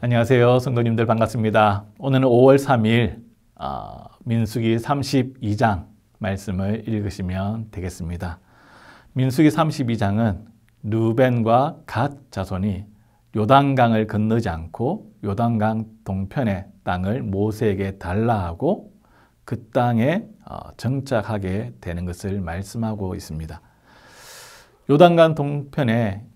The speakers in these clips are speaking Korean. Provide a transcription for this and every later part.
안녕하세요. 성도님들 반갑습니다. 오늘은 5월 3일 민수기 32장 말씀을 읽으시면 되겠습니다. 민수기 32장은 르벤과 갓 자손이 요단강을 건너지 않고 요단강 동편의 땅을 모세에게 달라 하고 그 땅에 정착하게 되는 것을 말씀하고 있습니다. 요단강 동편에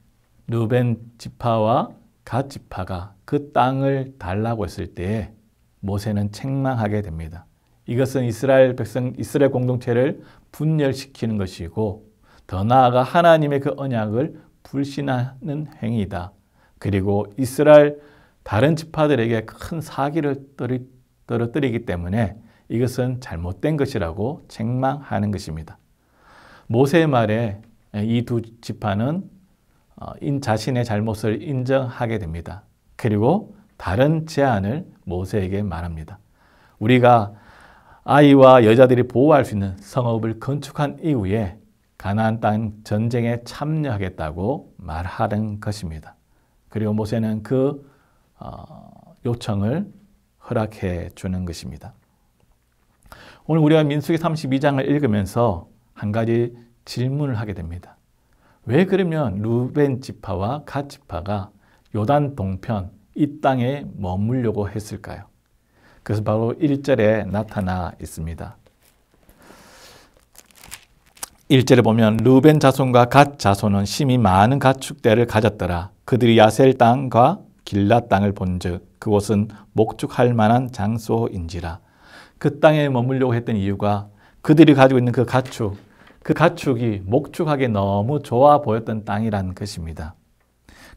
르벤 지파와 갓 지파가 그 땅을 달라고 했을 때에 모세는 책망하게 됩니다. 이것은 이스라엘 백성, 이스라엘 공동체를 분열시키는 것이고 더 나아가 하나님의 그 언약을 불신하는 행위이다. 그리고 이스라엘 다른 지파들에게 큰 사기를 떨어뜨리기 때문에 이것은 잘못된 것이라고 책망하는 것입니다. 모세의 말에 이 두 지파는 자신의 잘못을 인정하게 됩니다. 그리고 다른 제안을 모세에게 말합니다. 우리가 아이와 여자들이 보호할 수 있는 성읍을 건축한 이후에 가나안 땅 전쟁에 참여하겠다고 말하는 것입니다. 그리고 모세는 그 요청을 허락해 주는 것입니다. 오늘 우리가 민수기 32장을 읽으면서 한 가지 질문을 하게 됩니다. 왜 그러면 르벤 지파와 갓 지파가 요단 동편 이 땅에 머물려고 했을까요? 그래서 바로 1절에 나타나 있습니다. 1절에 보면 르벤 자손과 갓 자손은 심히 많은 가축대를 가졌더라. 그들이 야셀 땅과 길랏 땅을 본즉 그곳은 목축할 만한 장소인지라. 그 땅에 머물려고 했던 이유가 그들이 가지고 있는 그 가축이 목축하기 너무 좋아 보였던 땅이라는 것입니다.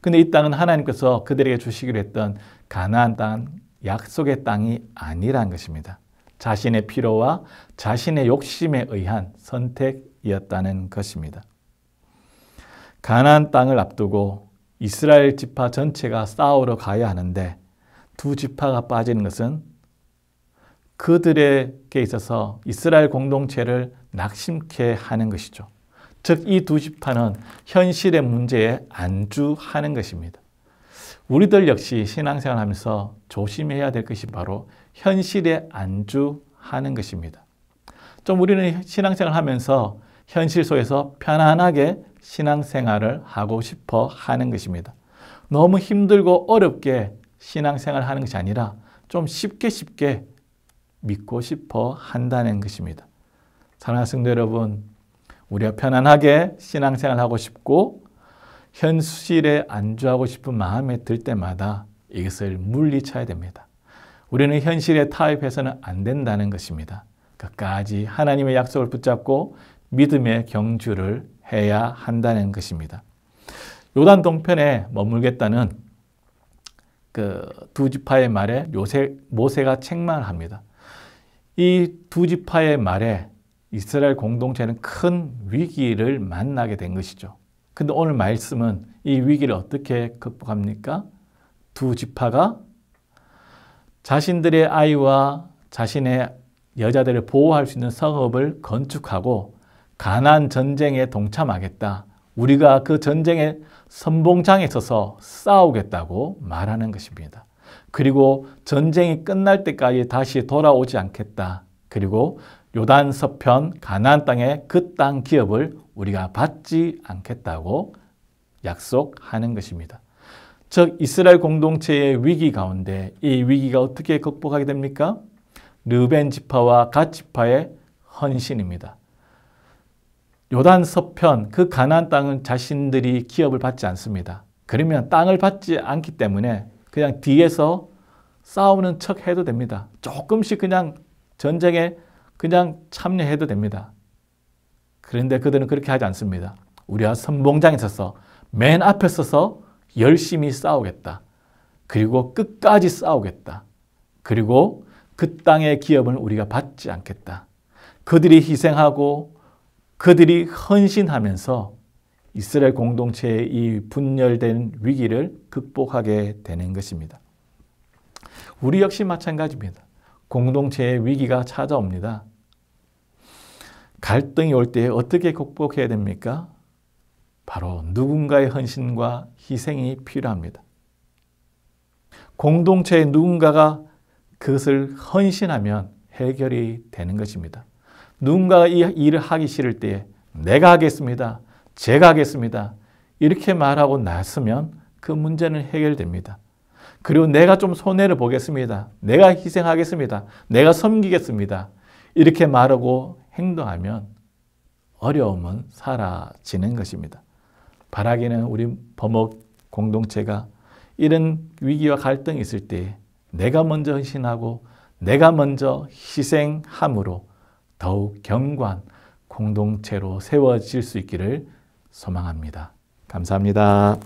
근데 이 땅은 하나님께서 그들에게 주시기로 했던 가나안 땅, 약속의 땅이 아니란 것입니다. 자신의 필요와 자신의 욕심에 의한 선택이었다는 것입니다. 가나안 땅을 앞두고 이스라엘 지파 전체가 싸우러 가야 하는데 두 지파가 빠지는 것은 그들에게 있어서 이스라엘 공동체를 낙심케 하는 것이죠. 즉, 이 두 지파는 현실의 문제에 안주하는 것입니다. 우리들 역시 신앙생활 하면서 조심해야 될 것이 바로 현실에 안주하는 것입니다. 좀 우리는 신앙생활 하면서 현실 속에서 편안하게 신앙생활을 하고 싶어 하는 것입니다. 너무 힘들고 어렵게 신앙생활 하는 것이 아니라 좀 쉽게 믿고 싶어 한다는 것입니다. 사랑하는 성도 여러분, 우리가 편안하게 신앙생활 하고 싶고 현실에 안주하고 싶은 마음이 들 때마다 이것을 물리쳐야 됩니다. 우리는 현실에 타협해서는 안 된다는 것입니다. 끝까지 하나님의 약속을 붙잡고 믿음의 경주를 해야 한다는 것입니다. 요단 동편에 머물겠다는 그 두 지파의 말에 모세가 책망을 합니다. 이 두 지파의 말에 이스라엘 공동체는 큰 위기를 만나게 된 것이죠. 근데 오늘 말씀은 이 위기를 어떻게 극복합니까? 두 지파가 자신들의 아이와 자신의 여자들을 보호할 수 있는 성읍을 건축하고 가나안 전쟁에 동참하겠다. 우리가 그 전쟁의 선봉장에 서서 싸우겠다고 말하는 것입니다. 그리고 전쟁이 끝날 때까지 다시 돌아오지 않겠다. 그리고 요단 서편 가나안 땅의 그 땅 기업을 우리가 받지 않겠다고 약속하는 것입니다. 즉 이스라엘 공동체의 위기 가운데 이 위기가 어떻게 극복하게 됩니까? 르벤 지파와 갓 지파의 헌신입니다. 요단 서편 그 가나안 땅은 자신들이 기업을 받지 않습니다. 그러면 땅을 받지 않기 때문에 그냥 뒤에서 싸우는 척 해도 됩니다. 조금씩 그냥 전쟁에 그냥 참여해도 됩니다. 그런데 그들은 그렇게 하지 않습니다. 우리가 선봉장에 서서 맨 앞에 서서 열심히 싸우겠다. 그리고 끝까지 싸우겠다. 그리고 그 땅의 기업을 우리가 받지 않겠다. 그들이 희생하고 그들이 헌신하면서 이스라엘 공동체의 이 분열된 위기를 극복하게 되는 것입니다. 우리 역시 마찬가지입니다. 공동체의 위기가 찾아옵니다. 갈등이 올 때 어떻게 극복해야 됩니까? 바로 누군가의 헌신과 희생이 필요합니다. 공동체의 누군가가 그것을 헌신하면 해결이 되는 것입니다. 누군가가 이 일을 하기 싫을 때에 내가 하겠습니다. 제가 하겠습니다. 이렇게 말하고 나서면 그 문제는 해결됩니다. 그리고 내가 좀 손해를 보겠습니다. 내가 희생하겠습니다. 내가 섬기겠습니다. 이렇게 말하고 행동하면 어려움은 사라지는 것입니다. 바라기는 우리 범옥 공동체가 이런 위기와 갈등이 있을 때 내가 먼저 헌신하고 내가 먼저 희생함으로 더욱 견고한 공동체로 세워질 수 있기를 소망합니다. 감사합니다.